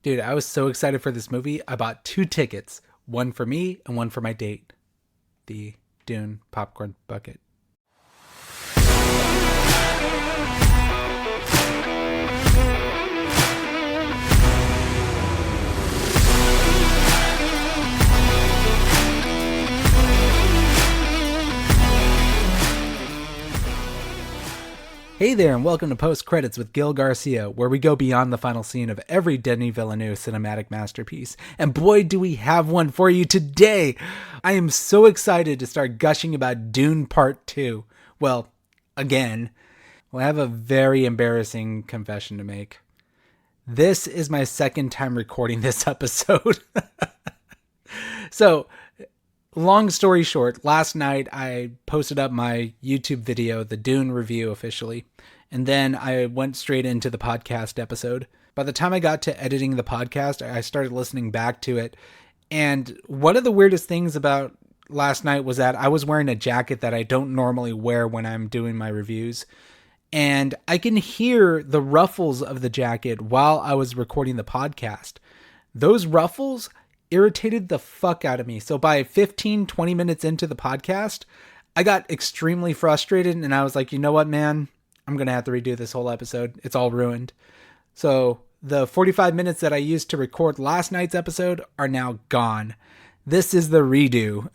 Dude, I was so excited for this movie. I bought 2 tickets, one for me and one for my date. The Dune popcorn bucket. Hey there, and welcome to Post Credits with Gil Garcia, where we go beyond the final scene of every Denis Villeneuve cinematic masterpiece. And boy, do we have one for you today! I am so excited to start gushing about Dune Part 2. Well, again. Well, I have a very embarrassing confession to make. This is my second time recording this episode. So, long story short, last night I posted up my YouTube video, the Dune review officially, and then I went straight into the podcast episode. By the time I got to editing the podcast, I started listening back to it, and one of the weirdest things about last night was that I was wearing a jacket that I don't normally wear when I'm doing my reviews, and I can hear the ruffles of the jacket while I was recording the podcast. Those ruffles irritated the fuck out of me. So by 15-20 minutes into the podcast, I got extremely frustrated and I was like, you know what, man? I'm going to have to redo this whole episode. It's all ruined. So the 45 minutes that I used to record last night's episode are now gone. This is the redo.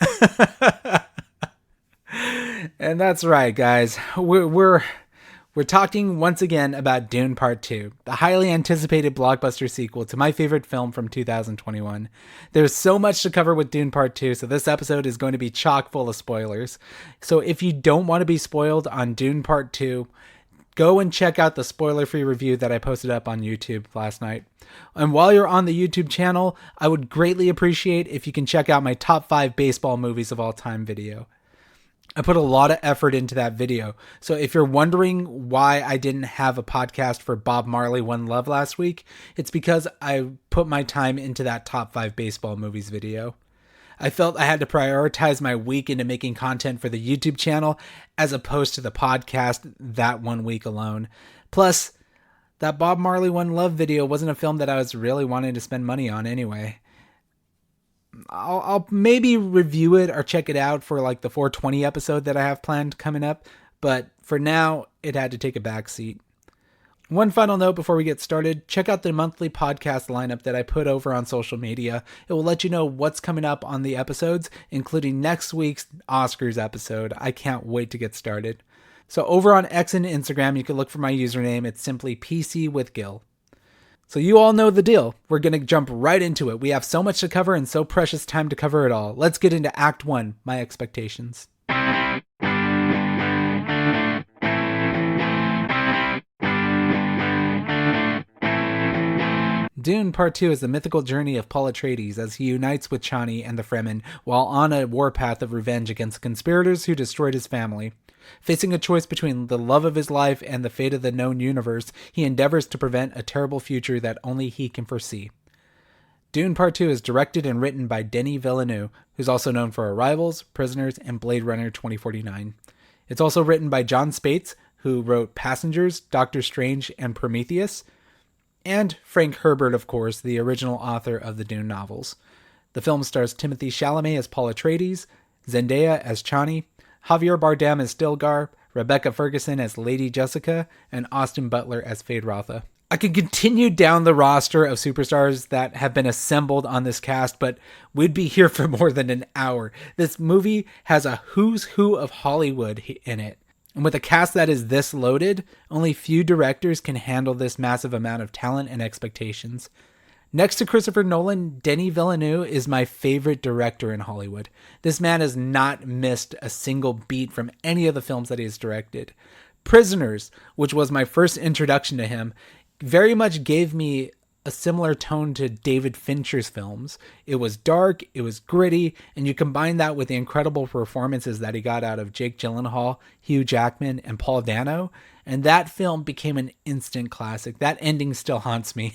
And that's right, guys. We're talking once again about Dune Part 2, the highly anticipated blockbuster sequel to my favorite film from 2021. There's so much to cover with Dune Part 2, so this episode is going to be chock full of spoilers. So if you don't want to be spoiled on Dune Part 2, go and check out the spoiler-free review that I posted up on YouTube last night. And while you're on the YouTube channel, I would greatly appreciate if you can check out my top 5 baseball movies of all time video. I put a lot of effort into that video. So if you're wondering why I didn't have a podcast for Bob Marley One Love last week, it's because I put my time into that top 5 baseball movies video. I felt I had to prioritize my week into making content for the YouTube channel as opposed to the podcast that one week alone. Plus, that Bob Marley One Love video wasn't a film that I was really wanting to spend money on anyway. I'll maybe review it or check it out for like the 420 episode that I have planned coming up, but for now, it had to take a back seat. One final note before we get started, check out the monthly podcast lineup that I put over on social media. It will let you know what's coming up on the episodes, including next week's Oscars episode. I can't wait to get started. So over on X and Instagram, you can look for my username. It's simply PC with Gil. So you all know the deal. We're going to jump right into it. We have so much to cover and so precious time to cover it all. Let's get into Act 1, my expectations. Dune Part 2 is the mythical journey of Paul Atreides as he unites with Chani and the Fremen while on a warpath of revenge against the conspirators who destroyed his family. Facing a choice between the love of his life and the fate of the known universe, he endeavors to prevent a terrible future that only he can foresee. Dune Part 2 is directed and written by Denis Villeneuve, who's also known for Arrivals, Prisoners, and Blade Runner 2049. It's also written by John Spates, who wrote Passengers, Doctor Strange, and Prometheus, and Frank Herbert, of course, the original author of the Dune novels. The film stars Timothée Chalamet as Paul Atreides, Zendaya as Chani, Javier Bardem as Stilgar, Rebecca Ferguson as Lady Jessica, and Austin Butler as Feyd-Rautha. I could continue down the roster of superstars that have been assembled on this cast, but we'd be here for more than an hour. This movie has a who's who of Hollywood in it. And with a cast that is this loaded, only few directors can handle this massive amount of talent and expectations. Next to Christopher Nolan, Denis Villeneuve is my favorite director in Hollywood. This man has not missed a single beat from any of the films that he has directed. Prisoners, which was my first introduction to him, very much gave me a similar tone to David Fincher's films. It was dark, it was gritty, and you combine that with the incredible performances that he got out of Jake Gyllenhaal, Hugh Jackman, and Paul Dano, and that film became an instant classic. That ending still haunts me.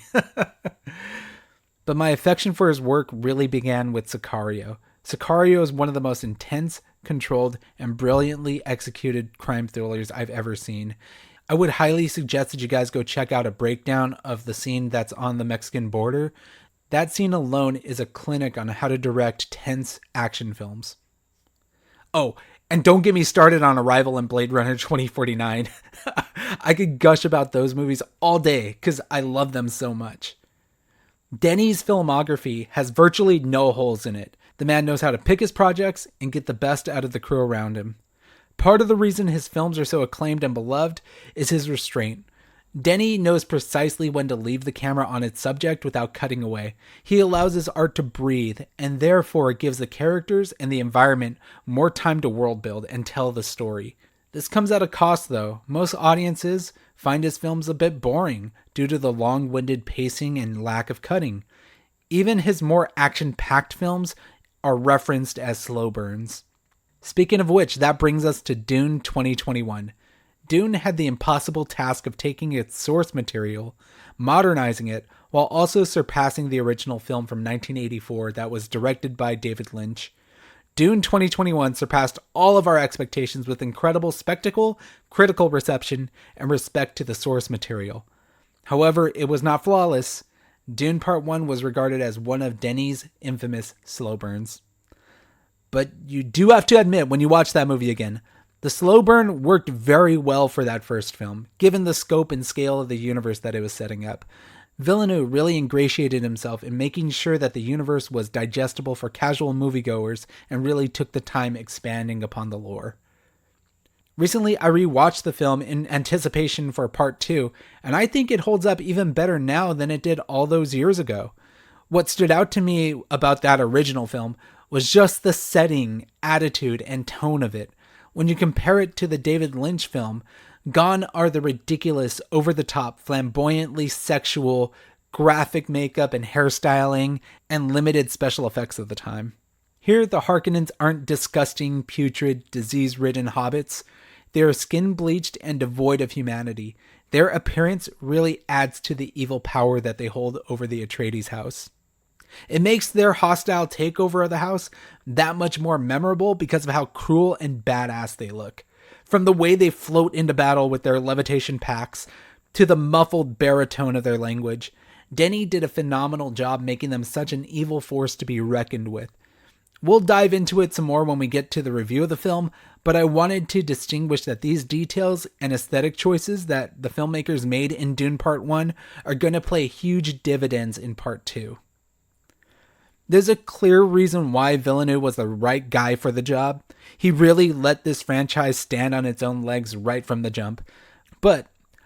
But my affection for his work really began with Sicario. Sicario is one of the most intense, controlled, and brilliantly executed crime thrillers I've ever seen. I would highly suggest that you guys go check out a breakdown of the scene that's on the Mexican border. That scene alone is a clinic on how to direct tense action films. Oh, and don't get me started on Arrival and Blade Runner 2049. I could gush about those movies all day because I love them so much. Denny's filmography has virtually no holes in it. The man knows how to pick his projects and get the best out of the crew around him. Part of the reason his films are so acclaimed and beloved is his restraint. Denny knows precisely when to leave the camera on its subject without cutting away. He allows his art to breathe, and therefore gives the characters and the environment more time to world build and tell the story. This comes at a cost though. Most audiences find his films a bit boring due to the long-winded pacing and lack of cutting. Even his more action-packed films are referenced as slow burns. Speaking of which, that brings us to Dune 2021. Dune had the impossible task of taking its source material, modernizing it, while also surpassing the original film from 1984 that was directed by David Lynch. Dune 2021 surpassed all of our expectations with incredible spectacle, critical reception, and respect to the source material. However, it was not flawless. Dune Part 1 was regarded as one of Denny's infamous slow burns. But you do have to admit, when you watch that movie again, the slow burn worked very well for that first film, given the scope and scale of the universe that it was setting up. Villeneuve really ingratiated himself in making sure that the universe was digestible for casual moviegoers and really took the time expanding upon the lore. Recently, I rewatched the film in anticipation for Part 2, and I think it holds up even better now than it did all those years ago. What stood out to me about that original film was just the setting, attitude, and tone of it. When you compare it to the David Lynch film, gone are the ridiculous, over-the-top, flamboyantly sexual, graphic makeup and hairstyling, and limited special effects of the time. Here, the Harkonnens aren't disgusting, putrid, disease-ridden hobbits. They are skin-bleached and devoid of humanity. Their appearance really adds to the evil power that they hold over the Atreides house. It makes their hostile takeover of the house that much more memorable because of how cruel and badass they look. From the way they float into battle with their levitation packs, to the muffled baritone of their language, Denny did a phenomenal job making them such an evil force to be reckoned with. We'll dive into it some more when we get to the review of the film, but I wanted to distinguish that these details and aesthetic choices that the filmmakers made in Dune Part 1 are going to play huge dividends in Part 2. There's a clear reason why Villeneuve was the right guy for the job. He really let this franchise stand on its own legs right from the jump. But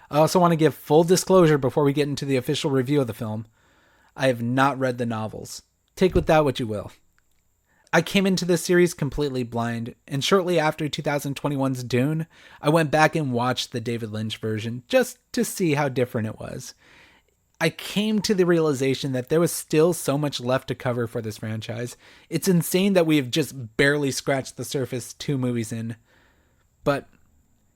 I also want to give full disclosure before we get into the official review of the film. I have not read the novels. Take with that what you will. I came into this series completely blind, and shortly after 2021's Dune, I went back and watched the David Lynch version just to see how different it was. I came to the realization that there was still so much left to cover for this franchise. It's insane that we have just barely scratched the surface 2 movies in. But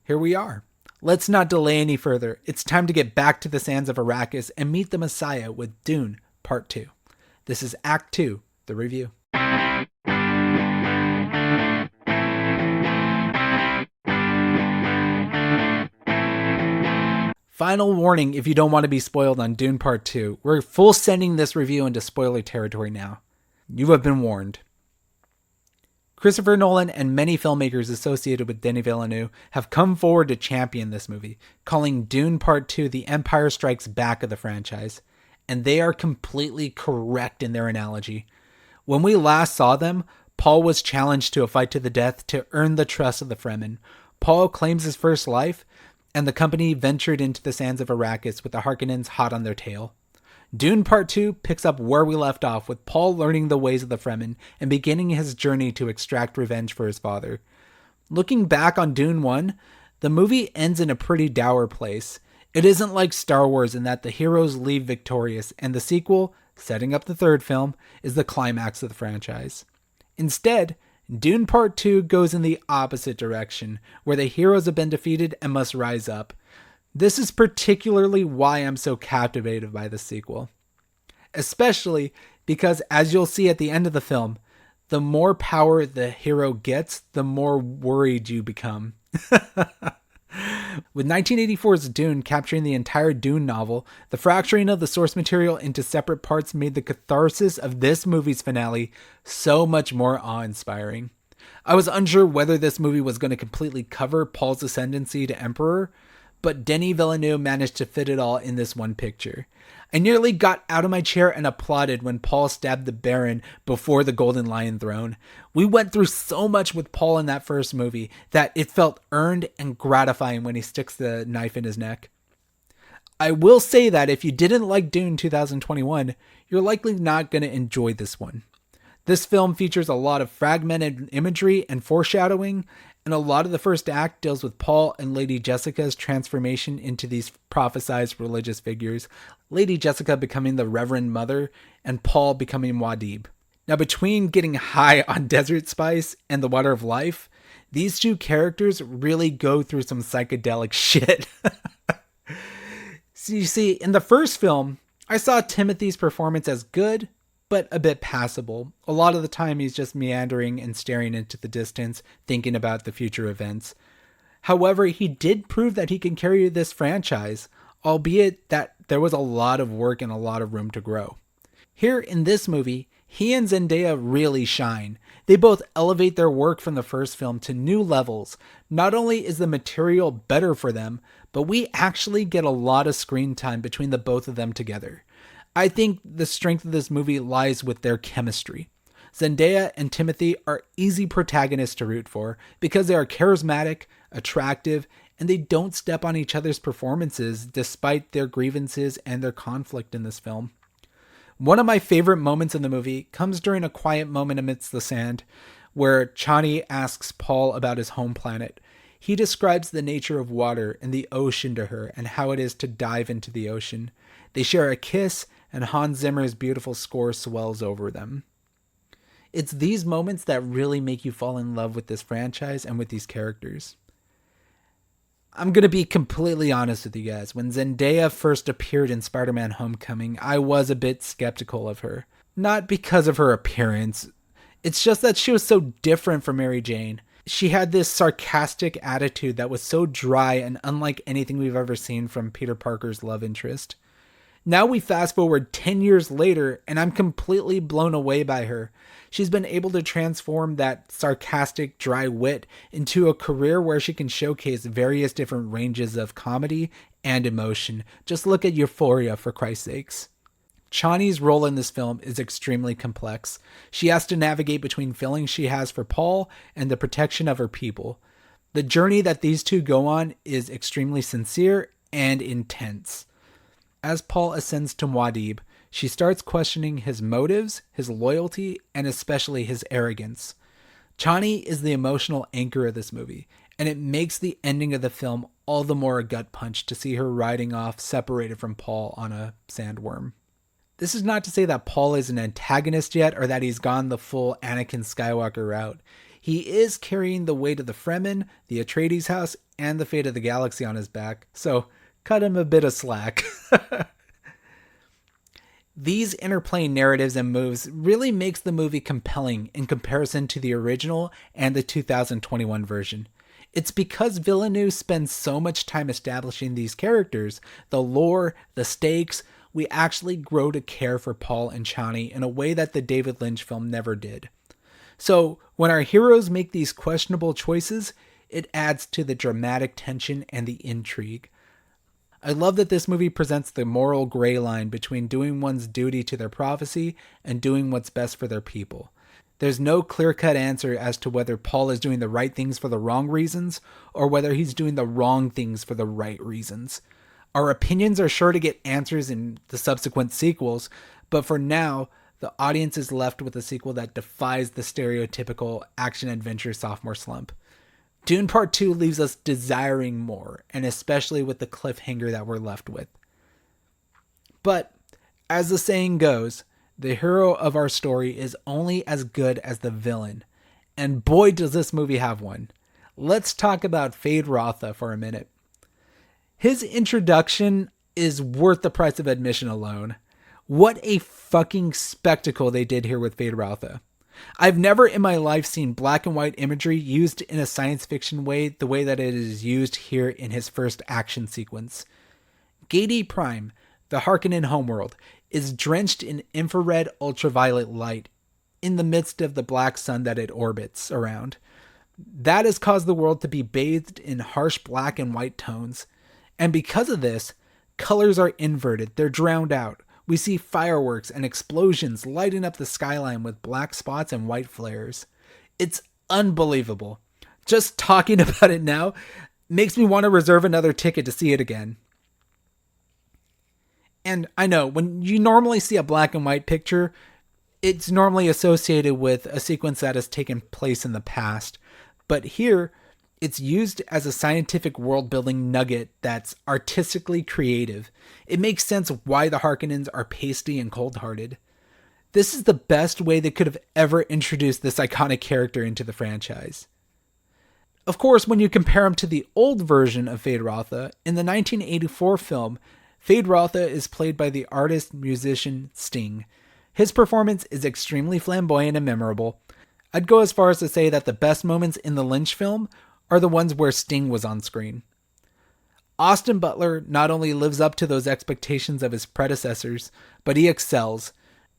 here we are. Let's not delay any further. It's time to get back to the sands of Arrakis and meet the Messiah with Dune Part 2. This is Act 2, the review. Final warning if you don't want to be spoiled on Dune Part 2. We're full sending this review into spoiler territory now. You have been warned. Christopher Nolan and many filmmakers associated with Denis Villeneuve have come forward to champion this movie, calling Dune Part 2 the Empire Strikes Back of the franchise. And they are completely correct in their analogy. When we last saw them, Paul was challenged to a fight to the death to earn the trust of the Fremen. Paul claims his first life, and the company ventured into the sands of Arrakis with the Harkonnens hot on their tail. Dune Part 2 picks up where we left off with Paul learning the ways of the Fremen and beginning his journey to extract revenge for his father. Looking back on Dune 1, the movie ends in a pretty dour place. It isn't like Star Wars in that the heroes leave victorious, and the sequel, setting up the third film, is the climax of the franchise. Instead, Dune Part 2 goes in the opposite direction, where the heroes have been defeated and must rise up. This is particularly why I'm so captivated by the sequel. Especially because, as you'll see at the end of the film, the more power the hero gets, the more worried you become. With 1984's Dune capturing the entire Dune novel, the fracturing of the source material into separate parts made the catharsis of this movie's finale so much more awe-inspiring. I was unsure whether this movie was going to completely cover Paul's ascendancy to Emperor, but Denis Villeneuve managed to fit it all in this one picture. I nearly got out of my chair and applauded when Paul stabbed the Baron before the Golden Lion throne. We went through so much with Paul in that first movie that it felt earned and gratifying when he sticks the knife in his neck. I will say that if you didn't like Dune 2021, you're likely not going to enjoy this one. This film features a lot of fragmented imagery and foreshadowing, and a lot of the first act deals with Paul and Lady Jessica's transformation into these prophesized religious figures, Lady Jessica becoming the Reverend Mother, and Paul becoming Muad'Dib. Now, between getting high on desert spice and the water of life, these two characters really go through some psychedelic shit. So you see, in the first film, I saw Timothy's performance as good, but a bit passable. A lot of the time he's just meandering and staring into the distance, thinking about the future events. However, he did prove that he can carry this franchise, albeit that there was a lot of work and a lot of room to grow. Here in this movie, he and Zendaya really shine. They both elevate their work from the first film to new levels. Not only is the material better for them, but we actually get a lot of screen time between the both of them together. I think the strength of this movie lies with their chemistry. Zendaya and Timothy are easy protagonists to root for because they are charismatic, attractive, and they don't step on each other's performances despite their grievances and their conflict in this film. One of my favorite moments in the movie comes during a quiet moment amidst the sand, where Chani asks Paul about his home planet. He describes the nature of water and the ocean to her and how it is to dive into the ocean. They share a kiss, and Hans Zimmer's beautiful score swells over them. It's these moments that really make you fall in love with this franchise and with these characters. I'm going to be completely honest with you guys. When Zendaya first appeared in Spider-Man Homecoming, I was a bit skeptical of her. Not because of her appearance. It's just that she was so different from Mary Jane. She had this sarcastic attitude that was so dry and unlike anything we've ever seen from Peter Parker's love interest. Now we fast forward 10 years later, and I'm completely blown away by her. She's been able to transform that sarcastic, dry wit into a career where she can showcase various different ranges of comedy and emotion. Just look at Euphoria, for Christ's sakes. Chani's role in this film is extremely complex. She has to navigate between feelings she has for Paul and the protection of her people. The journey that these two go on is extremely sincere and intense. As Paul ascends to Muad'Dib, she starts questioning his motives, his loyalty, and especially his arrogance. Chani is the emotional anchor of this movie, and it makes the ending of the film all the more a gut punch to see her riding off separated from Paul on a sandworm. This is not to say that Paul is an antagonist yet or that he's gone the full Anakin Skywalker route. He is carrying the weight of the Fremen, the Atreides house, and the fate of the galaxy on his back, so cut him a bit of slack. These interplaying narratives and moves really makes the movie compelling in comparison to the original and the 2021 version. It's because Villeneuve spends so much time establishing these characters, the lore, the stakes, we actually grow to care for Paul and Chani in a way that the David Lynch film never did. So when our heroes make these questionable choices, it adds to the dramatic tension and the intrigue. I love that this movie presents the moral gray line between doing one's duty to their prophecy and doing what's best for their people. There's no clear-cut answer as to whether Paul is doing the right things for the wrong reasons or whether he's doing the wrong things for the right reasons. Our opinions are sure to get answers in the subsequent sequels, but for now, the audience is left with a sequel that defies the stereotypical action-adventure sophomore slump. Dune Part 2 leaves us desiring more, and especially with the cliffhanger that we're left with. But, as the saying goes, the hero of our story is only as good as the villain. And boy does this movie have one. Let's talk about Feyd-Rautha for a minute. His introduction is worth the price of admission alone. What a fucking spectacle they did here with Feyd-Rautha. I've never in my life seen black and white imagery used in a science fiction way the way that it is used here in his first action sequence. Gady Prime, the Harkonnen homeworld, is drenched in infrared ultraviolet light in the midst of the black sun that it orbits around. That has caused the world to be bathed in harsh black and white tones. And because of this, colors are inverted, they're drowned out. We see fireworks and explosions lighting up the skyline with black spots and white flares. It's unbelievable. Just talking about it now makes me want to reserve another ticket to see it again. And I know, when you normally see a black and white picture, it's normally associated with a sequence that has taken place in the past. But here, it's used as a scientific world-building nugget that's artistically creative. It makes sense why the Harkonnens are pasty and cold-hearted. This is the best way they could have ever introduced this iconic character into the franchise. Of course, when you compare him to the old version of Feyd-Rautha, in the 1984 film, Feyd-Rautha is played by the artist-musician Sting. His performance is extremely flamboyant and memorable. I'd go as far as to say that the best moments in the Lynch film are the ones where Sting was on screen. Austin Butler not only lives up to those expectations of his predecessors, but he excels.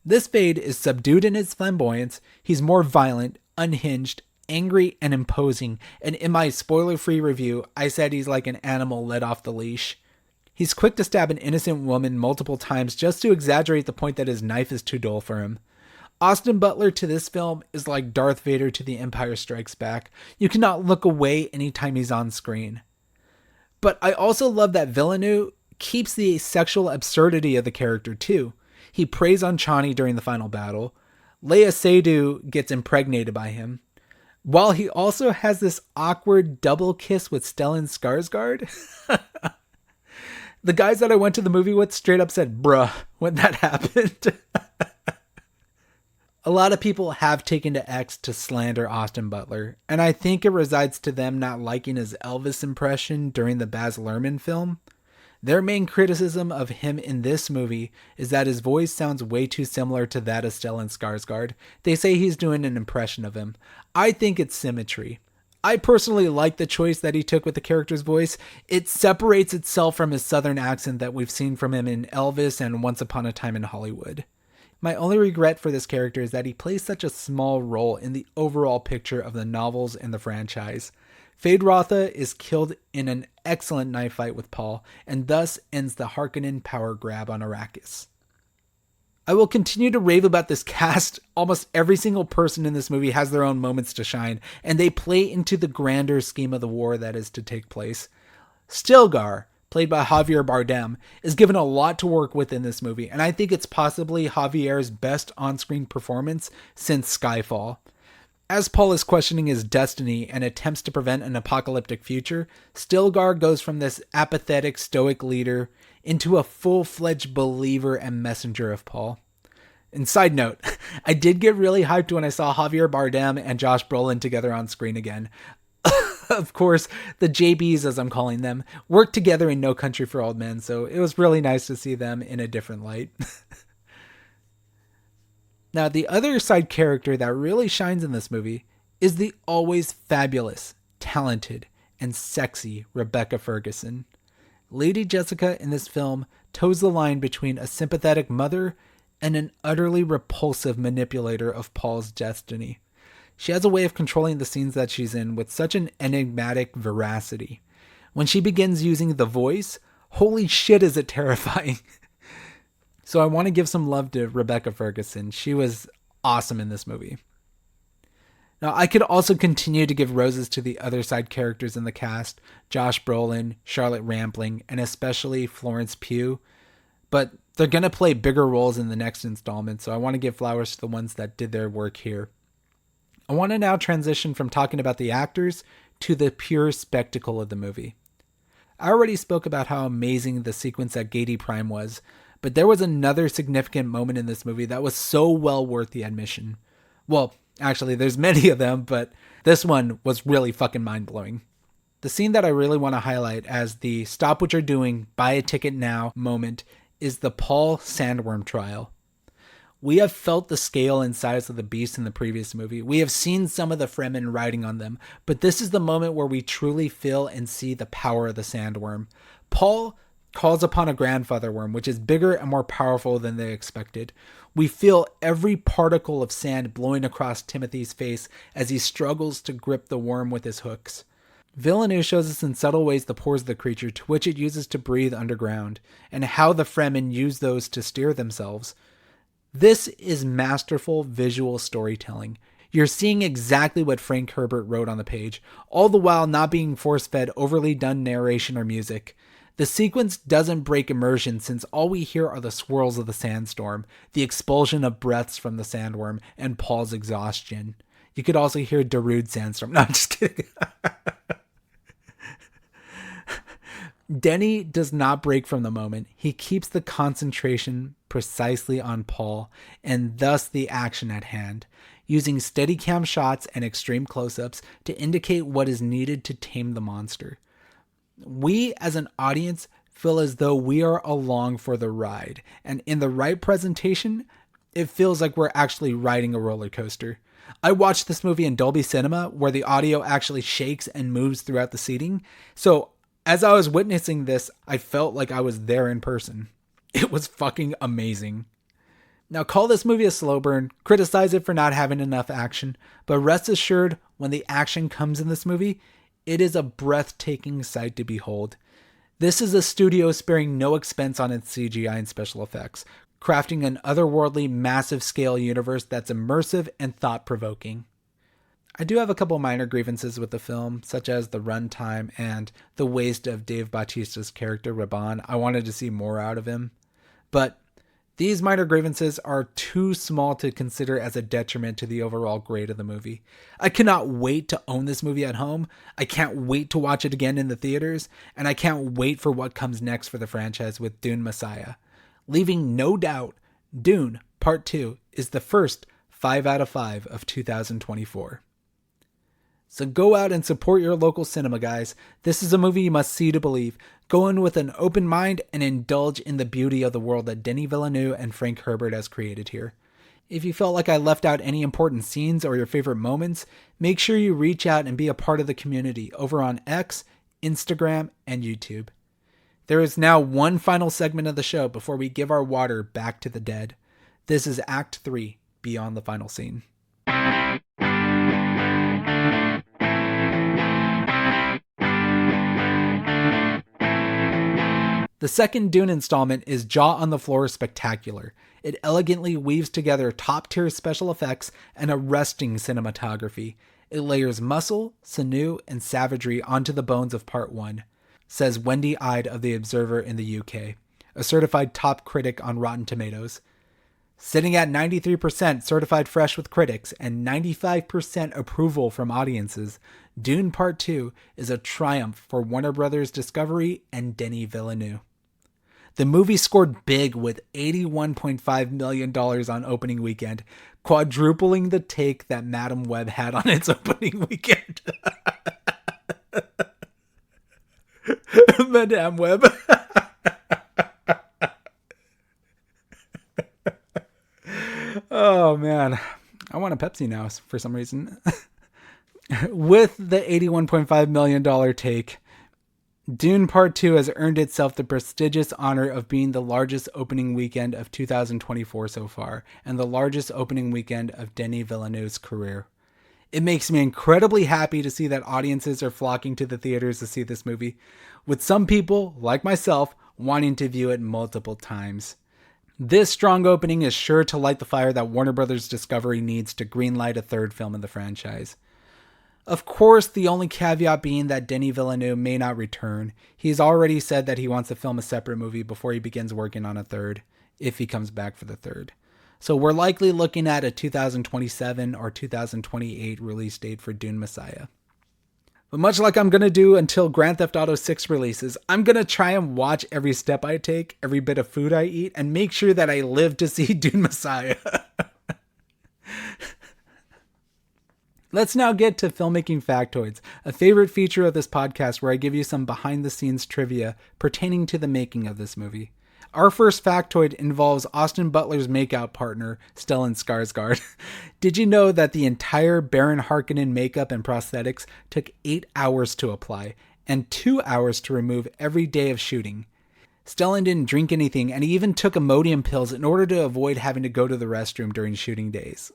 This Feyd is subdued in his flamboyance, he's more violent, unhinged, angry, and imposing, and in my spoiler-free review, I said he's like an animal let off the leash. He's quick to stab an innocent woman multiple times just to exaggerate the point that his knife is too dull for him. Austin Butler to this film is like Darth Vader to The Empire Strikes Back. You cannot look away anytime he's on screen. But I also love that Villeneuve keeps the sexual absurdity of the character too. He preys on Chani during the final battle. Leia Seydoux gets impregnated by him. While he also has this awkward double kiss with Stellan Skarsgård. The guys that I went to the movie with straight up said, bruh, when that happened. A lot of people have taken to X to slander Austin Butler, and I think it resides to them not liking his Elvis impression during the Baz Luhrmann film. Their main criticism of him in this movie is that his voice sounds way too similar to that of Stellan Skarsgård. They say he's doing an impression of him. I think it's symmetry. I personally like the choice that he took with the character's voice. It separates itself from his southern accent that we've seen from him in Elvis and Once Upon a Time in Hollywood. My only regret for this character is that he plays such a small role in the overall picture of the novels and the franchise. Feyd-Rautha is killed in an excellent knife fight with Paul, and thus ends the Harkonnen power grab on Arrakis. I will continue to rave about this cast. Almost every single person in this movie has their own moments to shine, and they play into the grander scheme of the war that is to take place. Stilgar, played by Javier Bardem, is given a lot to work with in this movie, and I think it's possibly Javier's best on-screen performance since Skyfall. As Paul is questioning his destiny and attempts to prevent an apocalyptic future, Stilgar goes from this apathetic, stoic leader into a full-fledged believer and messenger of Paul. And side note, I did get really hyped when I saw Javier Bardem and Josh Brolin together on screen again. Of course, the JBs, as I'm calling them, worked together in No Country for Old Men, so it was really nice to see them in a different light. Now, the other side character that really shines in this movie is the always fabulous, talented, and sexy Rebecca Ferguson. Lady Jessica in this film toes the line between a sympathetic mother and an utterly repulsive manipulator of Paul's destiny. She has a way of controlling the scenes that she's in with such an enigmatic veracity. When she begins using the voice, holy shit is it terrifying. So I want to give some love to Rebecca Ferguson. She was awesome in this movie. Now, I could also continue to give roses to the other side characters in the cast, Josh Brolin, Charlotte Rampling, and especially Florence Pugh, but they're going to play bigger roles in the next installment, so I want to give flowers to the ones that did their work here. I want to now transition from talking about the actors to the pure spectacle of the movie. I already spoke about how amazing the sequence at Gady Prime was, but there was another significant moment in this movie that was so well worth the admission. Well, actually, there's many of them, but this one was really fucking mind-blowing. The scene that I really want to highlight as the stop what you're doing, buy a ticket now moment is the Paul Sandworm trial. We have felt the scale and size of the beast in the previous movie. We have seen some of the Fremen riding on them, but this is the moment where we truly feel and see the power of the sandworm. Paul calls upon a grandfather worm, which is bigger and more powerful than they expected. We feel every particle of sand blowing across Timothy's face as he struggles to grip the worm with his hooks. Villeneuve shows us in subtle ways the pores of the creature to which it uses to breathe underground, and how the Fremen use those to steer themselves. This is masterful visual storytelling. You're seeing exactly what Frank Herbert wrote on the page, all the while not being force-fed overly done narration or music. The sequence doesn't break immersion since all we hear are the swirls of the sandstorm, the expulsion of breaths from the sandworm, and Paul's exhaustion. You could also hear Darude's sandstorm. No, I'm just kidding. Denny does not break from the moment. He keeps the concentration precisely on Paul, and thus the action at hand, using Steadicam shots and extreme close-ups to indicate what is needed to tame the monster. We, as an audience, feel as though we are along for the ride, and in the right presentation, it feels like we're actually riding a roller coaster. I watched this movie in Dolby Cinema, where the audio actually shakes and moves throughout the seating, so as I was witnessing this, I felt like I was there in person. It was fucking amazing. Now, call this movie a slow burn, criticize it for not having enough action, but rest assured, when the action comes in this movie, it is a breathtaking sight to behold. This is a studio sparing no expense on its CGI and special effects, crafting an otherworldly, massive scale universe that's immersive and thought-provoking. I do have a couple minor grievances with the film, such as the runtime and the waste of Dave Bautista's character, Raban. I wanted to see more out of him. But these minor grievances are too small to consider as a detriment to the overall grade of the movie. I cannot wait to own this movie at home. I can't wait to watch it again in the theaters. And I can't wait for what comes next for the franchise with Dune Messiah. Leaving no doubt, Dune Part 2 is the first 5 out of 5 of 2024. So go out and support your local cinema, guys. This is a movie you must see to believe. Go in with an open mind and indulge in the beauty of the world that Denis Villeneuve and Frank Herbert has created here. If you felt like I left out any important scenes or your favorite moments, make sure you reach out and be a part of the community over on X, Instagram, and YouTube. There is now one final segment of the show before we give our water back to the dead. This is Act 3, Beyond the Final Scene. The second Dune installment is jaw-on-the-floor spectacular. It elegantly weaves together top-tier special effects and arresting cinematography. It layers muscle, sinew, and savagery onto the bones of Part 1, says Wendy Ide of The Observer in the UK, a certified top critic on Rotten Tomatoes. Sitting at 93% certified fresh with critics and 95% approval from audiences, Dune Part 2 is a triumph for Warner Bros. Discovery and Denis Villeneuve. The movie scored big with $81.5 million on opening weekend, quadrupling the take that Madame Web had on its opening weekend. Madame Web. Oh, man. I want a Pepsi now for some reason. With the $81.5 million take, Dune Part 2 has earned itself the prestigious honor of being the largest opening weekend of 2024 so far, and the largest opening weekend of Denis Villeneuve's career. It makes me incredibly happy to see that audiences are flocking to the theaters to see this movie, with some people, like myself, wanting to view it multiple times. This strong opening is sure to light the fire that Warner Bros. Discovery needs to greenlight a third film in the franchise. Of course, the only caveat being that Denis Villeneuve may not return. He's already said that he wants to film a separate movie before he begins working on a third, if he comes back for the third. So we're likely looking at a 2027 or 2028 release date for Dune Messiah. But much like I'm going to do until Grand Theft Auto 6 releases, I'm going to try and watch every step I take, every bit of food I eat, and make sure that I live to see Dune Messiah. Let's now get to filmmaking factoids, a favorite feature of this podcast where I give you some behind-the-scenes trivia pertaining to the making of this movie. Our first factoid involves Austin Butler's makeout partner, Stellan Skarsgård. Did you know that the entire Baron Harkonnen makeup and prosthetics took 8 hours to apply and 2 hours to remove every day of shooting? Stellan didn't drink anything, and he even took Imodium pills in order to avoid having to go to the restroom during shooting days.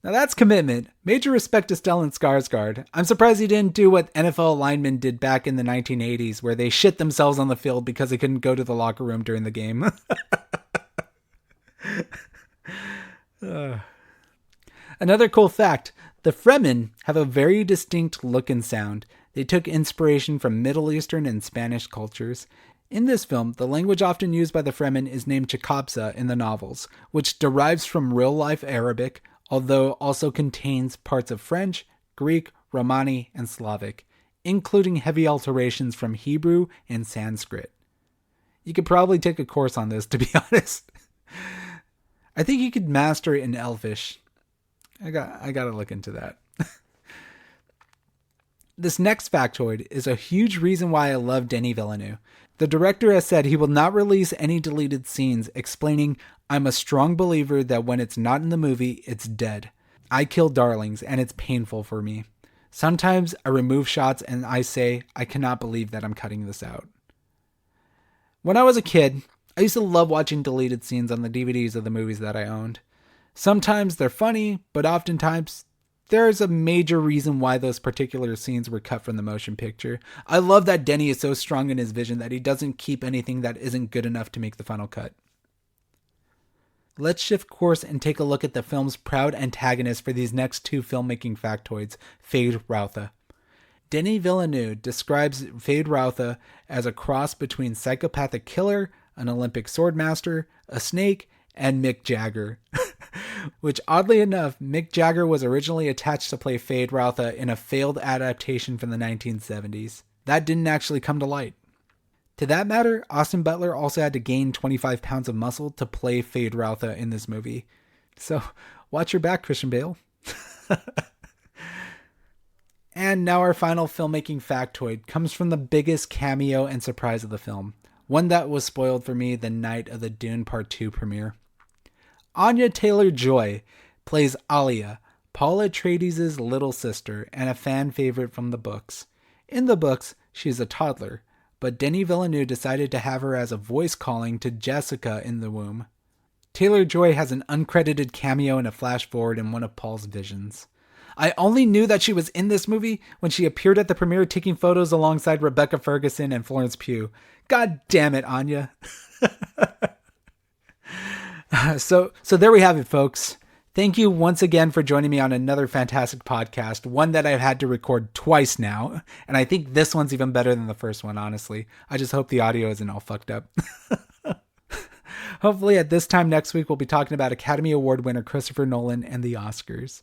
Now that's commitment. Major respect to Stellan Skarsgård. I'm surprised he didn't do what NFL linemen did back in the 1980s, where they shit themselves on the field because they couldn't go to the locker room during the game. Another cool fact, the Fremen have a very distinct look and sound. They took inspiration from Middle Eastern and Spanish cultures. In this film, the language often used by the Fremen is named Chicabsa in the novels, which derives from real-life Arabic, although also contains parts of French, Greek, Romani, and Slavic, including heavy alterations from Hebrew and Sanskrit. You could probably take a course on this, to be honest. I think you could master it in Elvish. I gotta look into that. This next factoid is a huge reason why I love Denis Villeneuve. The director has said he will not release any deleted scenes, explaining, "I'm a strong believer that when it's not in the movie, it's dead. I kill darlings, and it's painful for me. Sometimes I remove shots and I say, I cannot believe that I'm cutting this out." When I was a kid, I used to love watching deleted scenes on the DVDs of the movies that I owned. Sometimes they're funny, but oftentimes there's a major reason why those particular scenes were cut from the motion picture. I love that Denny is so strong in his vision that he doesn't keep anything that isn't good enough to make the final cut. Let's shift course and take a look at the film's proud antagonist for these next two filmmaking factoids, Feyd-Rautha. Denis Villeneuve describes Feyd-Rautha as a cross between psychopathic killer, an Olympic swordmaster, a snake, and Mick Jagger. Which, oddly enough, Mick Jagger was originally attached to play Feyd-Rautha in a failed adaptation from the 1970s. That didn't actually come to light. To that matter, Austin Butler also had to gain 25 pounds of muscle to play Feyd-Rautha in this movie. So, watch your back, Christian Bale. And now our final filmmaking factoid comes from the biggest cameo and surprise of the film. One that was spoiled for me the night of the Dune Part 2 premiere. Anya Taylor-Joy plays Alia, Paul Atreides' little sister and a fan favorite from the books. In the books, she's a toddler, but Denis Villeneuve decided to have her as a voice calling to Jessica in the womb. Taylor-Joy has an uncredited cameo and a flash forward in one of Paul's visions. I only knew that she was in this movie when she appeared at the premiere taking photos alongside Rebecca Ferguson and Florence Pugh. God damn it, Anya. So there we have it, folks. Thank you once again for joining me on another fantastic podcast, one that I've had to record twice now. And I think this one's even better than the first one, honestly. I just hope the audio isn't all fucked up. Hopefully at this time next week, we'll be talking about Academy Award winner Christopher Nolan and the Oscars.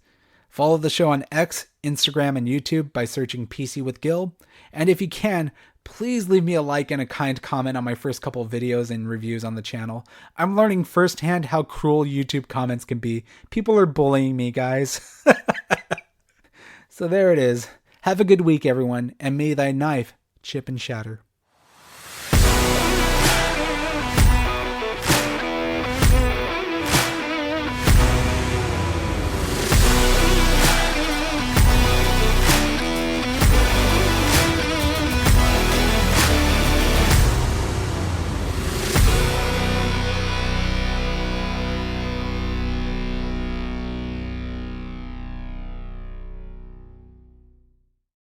Follow the show on X, Instagram, and YouTube by searching PC with Gil. And if you can, please leave me a like and a kind comment on my first couple of videos and reviews on the channel. I'm learning firsthand how cruel YouTube comments can be. People are bullying me, guys. So there it is. Have a good week, everyone, and may thy knife chip and shatter.